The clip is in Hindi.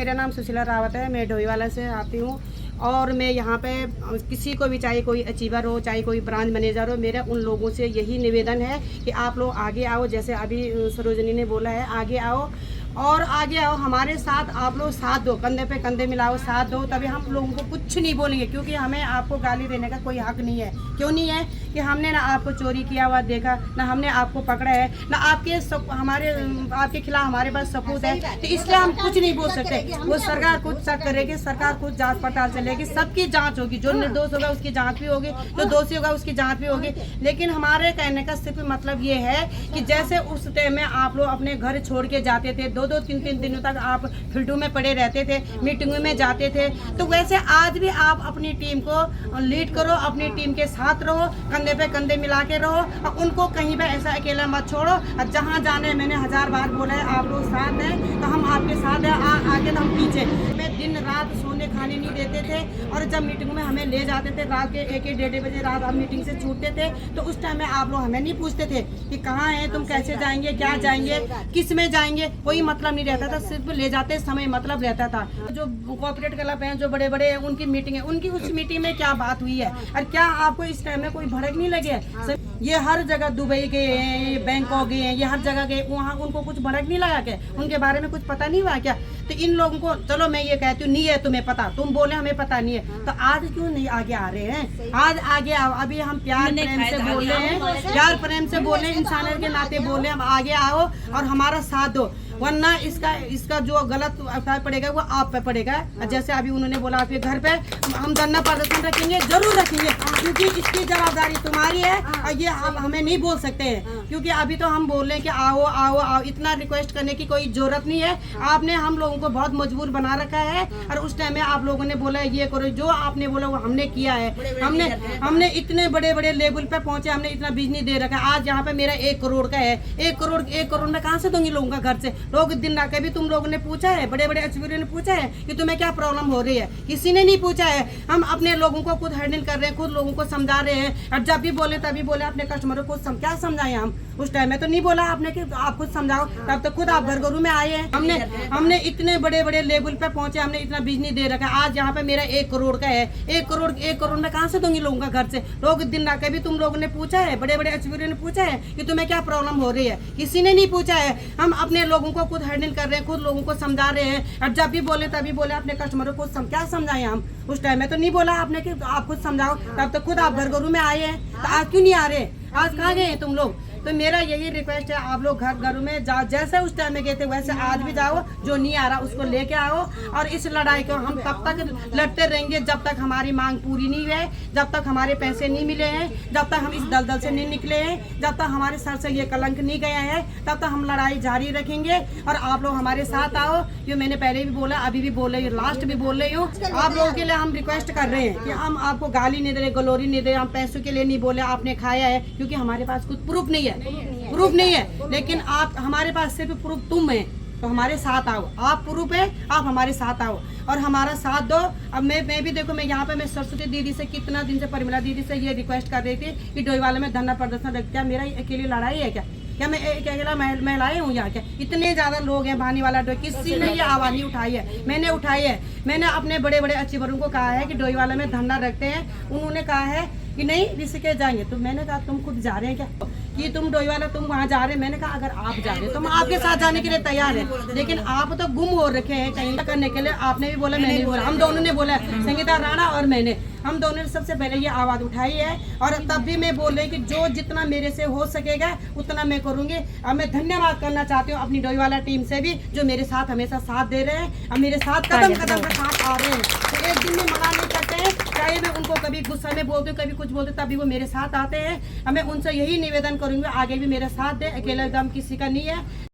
मेरा नाम सुशीला रावत है। मैं डोईवाला से आती हूँ और मैं यहाँ पे किसी को भी, चाहे कोई अचीवर हो, चाहे कोई ब्रांच मैनेजर हो, मेरा उन लोगों से यही निवेदन है कि आप लोग आगे आओ। जैसे अभी सरोजनी ने बोला है, आगे आओ और आगे आओ, हमारे साथ आप लोग साथ दो, कंधे पे कंधे मिलाओ, साथ दो, तभी हम लोगों को कुछ नहीं बोलेंगे। क्योंकि हमें आपको गाली देने का कोई हक नहीं है। क्यों नहीं है कि हमने ना आपको चोरी किया हुआ देखा, ना हमने आपको पकड़ा है, ना आपके खिलाफ हमारे पास सबूत है, तो इसलिए हम कुछ नहीं बोल सकते। वो सरकार कुछ चेक करेगी, सरकार कुछ जांच पड़ताल चलेगी, सबकी जांच होगी। जो निर्दोष होगा उसकी जांच भी होगी, जो दोषी होगा उसकी जांच भी होगी। लेकिन हमारे कहने का सिर्फ मतलब ये है कि जैसे उस टाइम में आप लोग अपने घर छोड़ के जाते थे, 2-2, 3-3 दिनों तक आप फील्डों में पड़े रहते थे, मीटिंगों में जाते थे, तो वैसे आज भी आप अपनी टीम को लीड करो, अपनी टीम के साथ रहो, कंधे पे कंधे मिला के रहो और उनको कहीं पे ऐसा अकेला मत छोड़ो। और जहाँ जाने, मैंने 1000 बार बोला है, आप लोग साथ हैं तो हम आपके साथ हैं, आगे तो हम पीछे। हमें दिन रात सोने खाने नहीं देते थे और जब मीटिंग में हमें ले जाते थे रात के 1-1, 1:30 बजे रात हम मीटिंग से छूटते थे, तो उस टाइम में आप लोग हमें नहीं पूछते थे कि कहाँ हैं तुम, कैसे जाएंगे, क्या जाएंगे, किस में जाएंगे, कोई मतलब नहीं रहता था। सिर्फ ले जाते समय मतलब रहता था। जो कोऑपरेट क्लब हैं, जो बड़े बड़े हैं, उनकी मीटिंग है, उनकी उस मीटिंग में क्या बात हुई है और क्या आपको इस टाइम में कोई भड़क नहीं लगे? ये हर जगह दुबई गए हैं, बैंकॉक गए हैं, ये हर जगह गए, वहाँ उनको कुछ भड़क नहीं लगा क्या? उनके बारे में कुछ पता नहीं हुआ क्या? तो इन लोगों को, चलो मैं ये कहती हूँ, नहीं है तुम्हें पता, तुम बोले हमें पता नहीं है, तो आज क्यों नहीं आगे आ रहे हैं? आज आगे आओ। अभी हम प्यार प्रेम से बोल रहे हैं, प्यार प्रेम से बोल रहे हैं, इंसानियत के नाते बोल रहे हैं, हम आगे आओ और हमारा साथ दो, वरना इसका जो गलत असर पड़ेगा वो आप पे पड़ेगा। जैसे अभी उन्होंने बोला आपके घर पे हम धरना प्रदर्शन रखेंगे, जरूर रखेंगे, क्योंकि इसकी जवाबदारी तुम्हारी है और ये आप हमें नहीं बोल सकते हैं। क्योंकि अभी तो हम बोल रहे हैं कि आओ आओ आओ, इतना रिक्वेस्ट करने की कोई जरूरत नहीं है। आपने हम लोगों को बहुत मजबूर बना रखा है और उस टाइम में आप लोगों ने बोला ये करो, जो आपने बोला वो हमने किया है। हमने इतने बड़े बड़े लेवल पे पहुंचे, हमने इतना बिजनेस दे रखा है। आज यहाँ पे मेरा 1 करोड़ का है। 1 करोड़ में कहाँ से दूंगी लोगों का घर से? लोग दिन रात भी तुम लोगों ने पूछा है, बड़े बड़े अचीवरों ने पूछा है कि तुम्हें क्या प्रॉब्लम हो रही है? किसी ने नहीं पूछा है। हम अपने लोगों को खुद हैंडल कर रहे हैं, खुद लोगों को समझा रहे हैं। और जब भी बोले तभी बोले अपने कस्टमरों को क्या समझाएं हम? उस टाइम में तो नहीं बोला आपने कि आप खुद समझाओ, तब तो खुद आप घरू में आए हैं। हमने इतने बड़े बड़े लेवल पे पहुंचे, हमने इतना बिजनेस दे रखा है। आज यहाँ पे मेरा 1 करोड़ का है। 1 करोड़ में कहाँ से दूंगी लोगों का घर से? लोग दिन रात भी तुम लोगों ने पूछा है, बड़े बड़े अचीवरों ने पूछा है कि तुम्हें क्या प्रॉब्लम हो रही है? किसी ने नहीं पूछा है। हम अपने लोगों को खुद हैंडल कर रहे हैं, खुद लोगों को समझा रहे हैं। और जब भी बोले तभी बोले अपने कस्टमरों को क्या समझाएं हम? उस टाइम में तो नहीं बोला आपने कि आप खुद समझाओ, तब तो खुद आप घरू में आए हैं। तो आज क्यों नहीं आ रहे? आज कहाँ गए हैं तुम लोग? तो मेरा यही रिक्वेस्ट है, आप लोग घरों में जाओ, जैसे उस टाइम में गए थे वैसे आज भी जाओ। जो नहीं आ रहा उसको लेके आओ और इस लड़ाई को हम तब तक लड़ते रहेंगे जब तक हमारी मांग पूरी नहीं है, जब तक हमारे पैसे नहीं मिले हैं, जब तक हम इस दलदल से नहीं निकले हैं, जब तक हमारे सर से ये कलंक नहीं गया है, तब तक हम लड़ाई जारी रखेंगे। और आप लोग हमारे साथ आओ। ये मैंने पहले भी बोला, अभी भी बोल रही हूँ, लास्ट भी बोल रही हूँ। आप लोगों के लिए हम रिक्वेस्ट कर रहे हैं कि हम आपको गाली नहीं दे रहे, गलोरी नहीं दे रहे, हम पैसों के लिए नहीं बोले आपने खाया है, क्योंकि हमारे पास कुछ प्रूफ नहीं है। लेकिन आप, हमारे पास सिर्फ प्रूफ तुम है, तो हमारे साथ आओ। आप प्रूफ है, आप हमारे साथ आओ और हमारा साथ दो। अब मैं भी देखो, मैं यहाँ पे मैं सरस्वती दीदी से कितना दिन से, परिमला दीदी से ये रिक्वेस्ट कर रही थी कि डोईवाला में धरना प्रदर्शन रख। क्या मेरा अकेली लड़ाई है क्या मैं अकेला महिलाएं हूँ यहाँ? क्या इतने ज्यादा लोग हैं भानीवाला डोई, किसी ने ये आवाज नहीं उठाई है? मैंने उठाई है। मैंने अपने बड़े बड़े अचीवरों को कहा है कि डोईवाला में धरना रखते हैं। उन्होंने कहा है कि नहीं ऋषिकेश जाएंगे। तो मैंने कहा तुम खुद जा रहे हैं क्या कि तुम डोईवाला तुम वहाँ जा रहे हैं? मैंने कहा अगर आप जा रहे हैं तो हम आपके साथ जाने के लिए तैयार हैं, लेकिन आप तो गुम हो रखे हैं कहीं करने के लिए। आपने भी बोला, मैंने भी बोला, हम दोनों ने बोला, संगीता राणा और मैंने, हम दोनों ने सबसे पहले ये आवाज उठाई है। और तब भी मैं बोल रही कि जो जितना मेरे से हो सकेगा उतना मैं करूंगी। और मैं धन्यवाद करना चाहती हूँ अपनी डोईवाला टीम से भी, जो मेरे साथ हमेशा साथ दे रहे हैं और मेरे साथ कदम कदम के साथ आ रहे हैं। तो एक दिन में मना नहीं करते हैं, चाहे मैं उनको कभी गुस्सा में बोलती हूँ, कभी कुछ बोलते, तभी वो मेरे साथ आते हैं। मैं उनसे यही निवेदन करूंगी, आगे भी मेरा साथ दे, अकेला दम किसी का नहीं है।